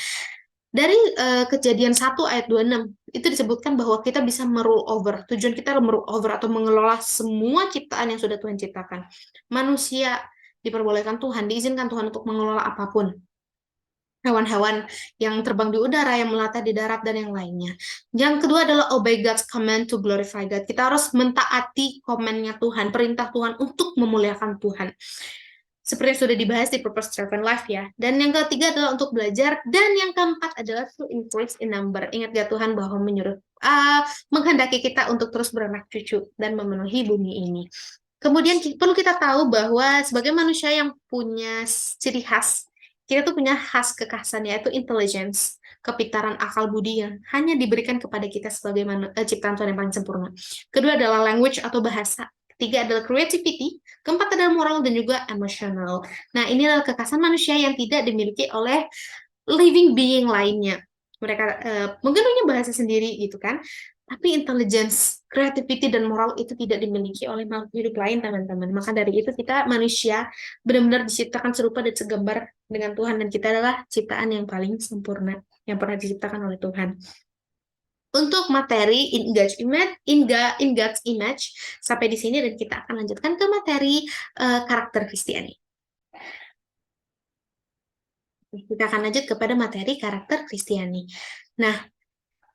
Dari Kejadian 1 ayat 26, itu disebutkan bahwa kita bisa merule over. Tujuan kita merule over atau mengelola semua ciptaan yang sudah Tuhan ciptakan. Manusia diperbolehkan Tuhan, diizinkan Tuhan untuk mengelola apapun. Hewan-hewan yang terbang di udara, yang melata di darat, dan yang lainnya. Yang kedua adalah obey God's command to glorify God. Kita harus mentaati komennya Tuhan, perintah Tuhan untuk memuliakan Tuhan. Seperti yang sudah dibahas di Purpose Driven Life ya. Dan yang ketiga adalah untuk belajar. Dan yang keempat adalah to increase in number. Ingat gak Tuhan bahwa menghendaki kita untuk terus beranak cucu dan memenuhi bumi ini. Kemudian perlu kita tahu bahwa sebagai manusia yang punya ciri khas, kita tuh punya khas kekhasan, yaitu intelligence, kepintaran akal budi yang hanya diberikan kepada kita sebagai ciptaan Tuhan yang paling sempurna. Kedua adalah language atau bahasa. Ketiga adalah creativity. Keempat adalah moral dan juga emotional. Nah, ini adalah kekhasan manusia yang tidak dimiliki oleh living being lainnya. Mereka mungkin punya bahasa sendiri gitu kan, tapi intelligence, creativity, dan moral itu tidak dimiliki oleh makhluk hidup lain, teman-teman. Maka dari itu kita manusia benar-benar diciptakan serupa dan segambar dengan Tuhan, dan kita adalah ciptaan yang paling sempurna yang pernah diciptakan oleh Tuhan. Untuk materi in God's image sampai di sini, dan kita akan lanjutkan ke materi karakter Kristiani. Kita akan lanjut kepada materi karakter Kristiani. Nah,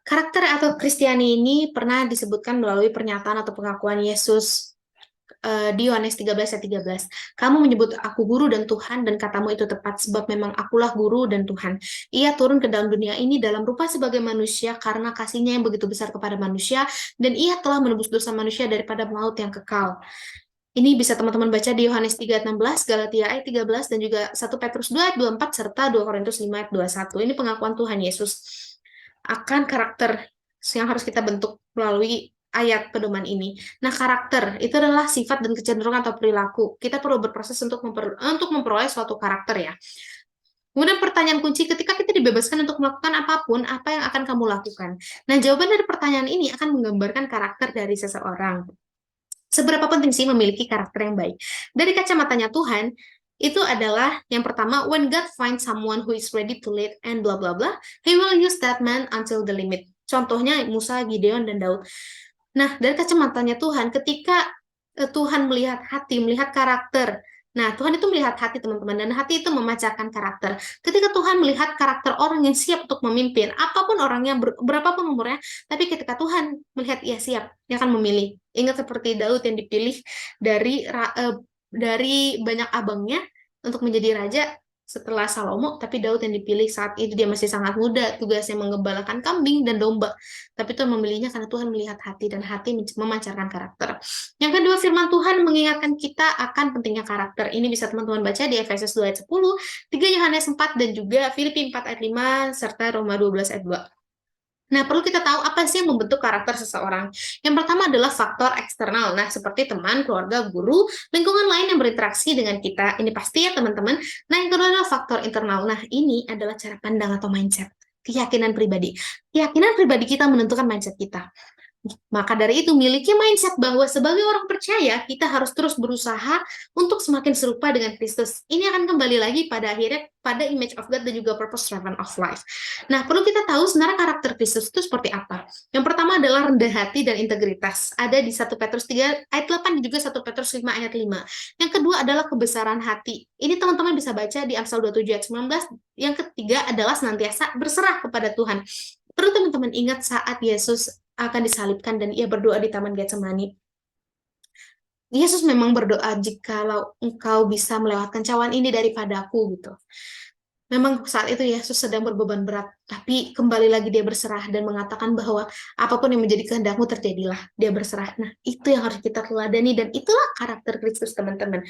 karakter atau Kristiani ini pernah disebutkan melalui pernyataan atau pengakuan Yesus di Yohanes 13 ayat 13. Kamu menyebut aku guru dan Tuhan, dan katamu itu tepat, sebab memang akulah guru dan Tuhan. Ia turun ke dalam dunia ini dalam rupa sebagai manusia karena kasihnya yang begitu besar kepada manusia, dan ia telah menebus dosa manusia daripada maut yang kekal. Ini bisa teman-teman baca di Yohanes 3:16, Galatia ayat 13, dan juga 1 Petrus 2 ayat 24, serta 2 Korintus 5 ayat 21. Ini pengakuan Tuhan Yesus akan karakter yang harus kita bentuk melalui ayat pedoman ini. Nah, karakter itu adalah sifat dan kecenderungan atau perilaku. Kita perlu berproses untuk memperoleh suatu karakter ya. Kemudian pertanyaan kunci, ketika kita dibebaskan untuk melakukan apapun, apa yang akan kamu lakukan? Nah, jawaban dari pertanyaan ini akan menggambarkan karakter dari seseorang. Seberapa penting sih memiliki karakter yang baik? Dari kacamatanya Tuhan, itu adalah yang pertama, when God finds someone who is ready to lead and blah blah blah, he will use that man until the limit. Contohnya Musa, Gideon, dan Daud. Nah, dari kacamatanya Tuhan, ketika Tuhan melihat hati, melihat karakter. Nah, Tuhan itu melihat hati teman-teman, dan hati itu memancarkan karakter. Ketika Tuhan melihat karakter orang yang siap untuk memimpin, apapun orangnya, berapapun umurnya, tapi ketika Tuhan melihat ia siap, dia akan memilih. Ingat seperti Daud yang dipilih dari banyak abangnya untuk menjadi raja setelah Salomo, tapi Daud yang dipilih saat itu dia masih sangat muda, tugasnya menggembalakan kambing dan domba. Tapi Tuhan memilihnya karena Tuhan melihat hati, dan hati memancarkan karakter. Yang kedua, firman Tuhan mengingatkan kita akan pentingnya karakter. Ini bisa teman-teman baca di Efesus 2 ayat 10, 3 Yohanes 4, dan juga Filipi 4 ayat 5, serta Roma 12 ayat 2. Nah, perlu kita tahu apa sih yang membentuk karakter seseorang. Yang pertama adalah faktor eksternal. Nah, seperti teman, keluarga, guru, lingkungan lain yang berinteraksi dengan kita. Ini pasti ya, teman-teman. Nah, yang kedua adalah faktor internal. Nah, ini adalah cara pandang atau mindset. Keyakinan pribadi. Keyakinan pribadi kita menentukan mindset kita. Maka dari itu, miliki mindset bahwa sebagai orang percaya, kita harus terus berusaha untuk semakin serupa dengan Kristus. Ini akan kembali lagi pada akhirnya pada image of God dan juga purpose driven of life. Nah, perlu kita tahu sebenarnya karakter Kristus itu seperti apa. Yang pertama adalah rendah hati dan integritas. Ada di 1 Petrus 3 ayat 8 dan juga 1 Petrus 5 ayat 5. Yang kedua adalah kebesaran hati. Ini teman-teman bisa baca di Amsal 27 ayat 19. Yang ketiga adalah senantiasa berserah kepada Tuhan. Perlu teman-teman ingat saat Yesus akan disalibkan dan ia berdoa di Taman Getsemani. Yesus memang berdoa, jikalau engkau bisa melewatkan cawan ini daripadaku, gitu. Memang saat itu Yesus sedang berbeban berat, tapi kembali lagi dia berserah dan mengatakan bahwa apapun yang menjadi kehendakmu terjadilah. Dia berserah. Nah, itu yang harus kita teladani, dan itulah karakter Kristus, teman-teman.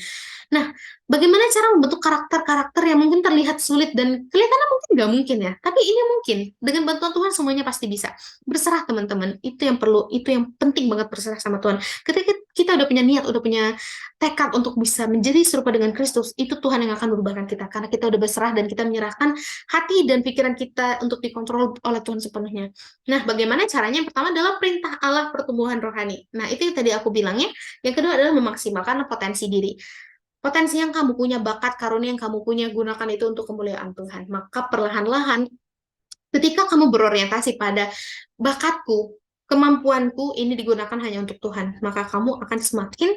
Nah, bagaimana cara membentuk karakter-karakter yang mungkin terlihat sulit dan kelihatannya mungkin nggak mungkin ya, tapi ini mungkin. Dengan bantuan Tuhan semuanya pasti bisa. Berserah, teman-teman. Itu yang perlu, itu yang penting banget, berserah sama Tuhan. Ketika kita udah punya niat, udah punya tekad untuk bisa menjadi serupa dengan Kristus, itu Tuhan yang akan merubahkan kita. Karena kita udah berserah dan kita menyerahkan hati dan pikiran kita untuk dikontrol oleh Tuhan sepenuhnya. Nah, bagaimana caranya? Yang pertama adalah perintah Allah pertumbuhan rohani. Nah, itu yang tadi aku bilangnya. Yang kedua adalah memaksimalkan potensi diri. Potensi yang kamu punya, bakat, karunia yang kamu punya, gunakan itu untuk kemuliaan Tuhan. Maka perlahan-lahan, ketika kamu berorientasi pada bakatku, kemampuanku ini digunakan hanya untuk Tuhan, maka kamu akan semakin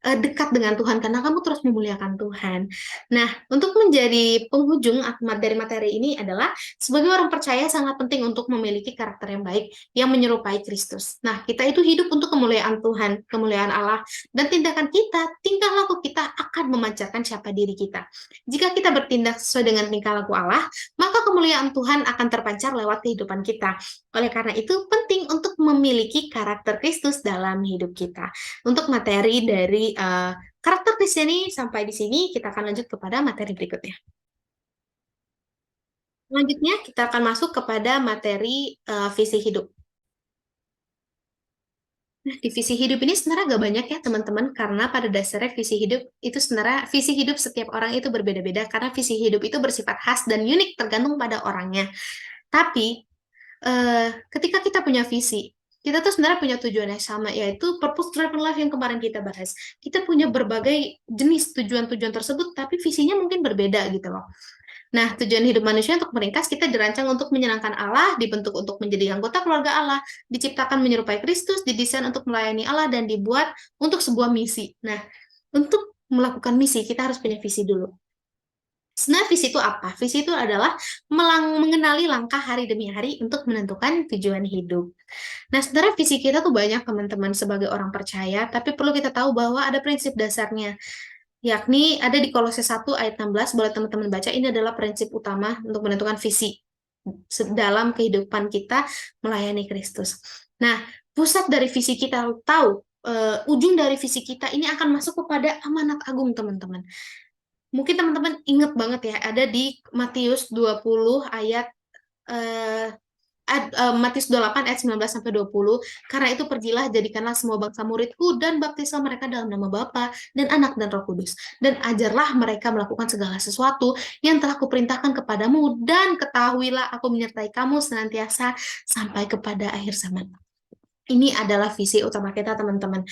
dekat dengan Tuhan karena kamu terus memuliakan Tuhan. Nah, untuk menjadi penghujung dari materi ini adalah sebagai orang percaya sangat penting untuk memiliki karakter yang baik yang menyerupai Kristus. Nah, kita itu hidup untuk kemuliaan Tuhan, kemuliaan Allah, dan tindakan kita, tingkah laku kita akan memancarkan siapa diri kita. Jika kita bertindak sesuai dengan tingkah laku Allah, maka kemuliaan Tuhan akan terpancar lewat kehidupan kita. Oleh karena itu, penting untuk memiliki karakter Kristus dalam hidup kita. Untuk materi dari karakter Kristiani sampai di sini, kita akan lanjut kepada materi berikutnya. Selanjutnya, kita akan masuk kepada materi visi hidup. Nah, di visi hidup ini sebenarnya gak banyak ya teman-teman, karena pada dasarnya visi hidup itu sebenarnya, visi hidup setiap orang itu berbeda-beda, karena visi hidup itu bersifat khas dan unik tergantung pada orangnya. Tapi, ketika kita punya visi, kita tuh sebenarnya punya tujuan yang sama, yaitu purpose driven life yang kemarin kita bahas. Kita punya berbagai jenis tujuan-tujuan tersebut, tapi visinya mungkin berbeda gitu loh. Nah, tujuan hidup manusia untuk meringkas, kita dirancang untuk menyenangkan Allah, dibentuk untuk menjadi anggota keluarga Allah, diciptakan menyerupai Kristus, didesain untuk melayani Allah, dan dibuat untuk sebuah misi. Nah, untuk melakukan misi, kita harus punya visi dulu. Sebenarnya visi itu apa? Visi itu adalah mengenali langkah hari demi hari untuk menentukan tujuan hidup. Nah, sebenarnya visi kita tuh banyak teman-teman sebagai orang percaya, tapi perlu kita tahu bahwa ada prinsip dasarnya, yakni ada di Kolose 1 ayat 16, boleh teman-teman baca, ini adalah prinsip utama untuk menentukan visi dalam kehidupan kita melayani Kristus. Nah, pusat dari visi kita tahu, ujung dari visi kita ini akan masuk kepada amanat agung, teman-teman. Mungkin teman-teman ingat banget ya, ada di Matius 20 ayat eh, Matius 28 ayat 19 sampai 20. Karena itu pergilah, jadikanlah semua bangsa muridku dan baptislah mereka dalam nama Bapa dan Anak dan Roh Kudus, dan ajarlah mereka melakukan segala sesuatu yang telah kuperintahkan kepadamu, dan ketahuilah aku menyertai kamu senantiasa sampai kepada akhir zaman. Ini adalah visi utama kita, teman-teman.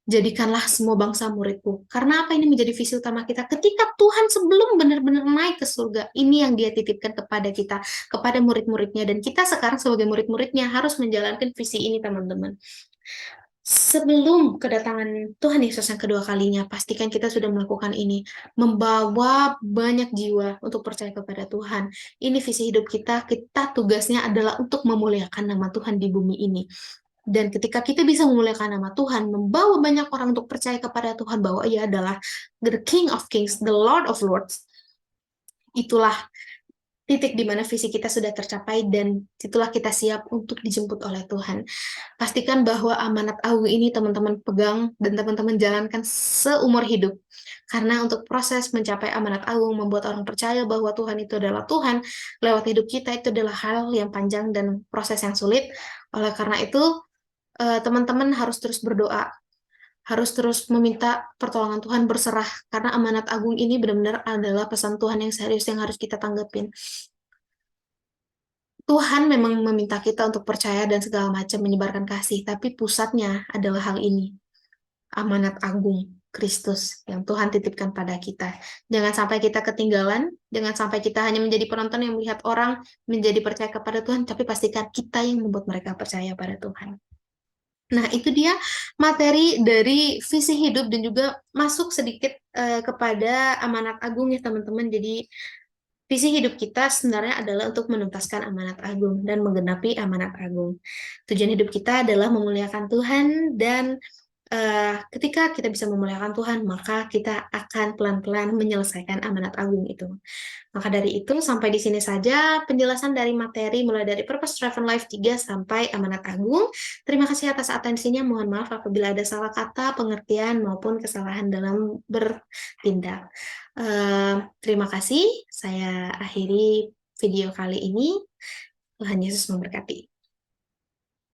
Jadikanlah semua bangsa muridku. Karena apa ini menjadi visi utama kita? Ketika Tuhan sebelum benar-benar naik ke surga, ini yang dia titipkan kepada kita, kepada murid-muridnya. Dan kita sekarang sebagai murid-muridnya harus menjalankan visi ini, teman-teman. Sebelum kedatangan Tuhan Yesus yang kedua kalinya, pastikan kita sudah melakukan ini. Membawa banyak jiwa untuk percaya kepada Tuhan. Ini visi hidup kita. Kita tugasnya adalah untuk memuliakan nama Tuhan di bumi ini. Dan ketika kita bisa memuliakan nama Tuhan, membawa banyak orang untuk percaya kepada Tuhan bahwa Ia adalah the King of Kings, the Lord of Lords, itulah titik di mana visi kita sudah tercapai dan itulah kita siap untuk dijemput oleh Tuhan. Pastikan bahwa amanat agung ini teman-teman pegang dan teman-teman jalankan seumur hidup. Karena untuk proses mencapai amanat agung, membuat orang percaya bahwa Tuhan itu adalah Tuhan, lewat hidup kita itu adalah hal yang panjang dan proses yang sulit. Oleh karena itu, teman-teman harus terus berdoa, harus terus meminta pertolongan Tuhan, berserah, karena amanat agung ini benar-benar adalah pesan Tuhan yang serius yang harus kita tanggapin. Tuhan memang meminta kita untuk percaya dan segala macam menyebarkan kasih, tapi pusatnya adalah hal ini, amanat agung Kristus yang Tuhan titipkan pada kita. Jangan sampai kita ketinggalan, jangan sampai kita hanya menjadi penonton yang melihat orang menjadi percaya kepada Tuhan, tapi pastikan kita yang membuat mereka percaya pada Tuhan. Nah, itu dia materi dari visi hidup dan juga masuk sedikit kepada amanat agung ya, teman-teman. Jadi, visi hidup kita sebenarnya adalah untuk menuntaskan amanat agung dan menggenapi amanat agung. Tujuan hidup kita adalah memuliakan Tuhan dan ketika kita bisa memuliakan Tuhan, maka kita akan pelan-pelan menyelesaikan amanat agung itu. Maka dari itu, sampai di sini saja penjelasan dari materi mulai dari Purpose Driven Life 3 sampai amanat agung. Terima kasih atas atensinya. Mohon maaf apabila ada salah kata, pengertian, maupun kesalahan dalam bertindak. Terima kasih. Saya akhiri video kali ini. Tuhan Yesus memberkati.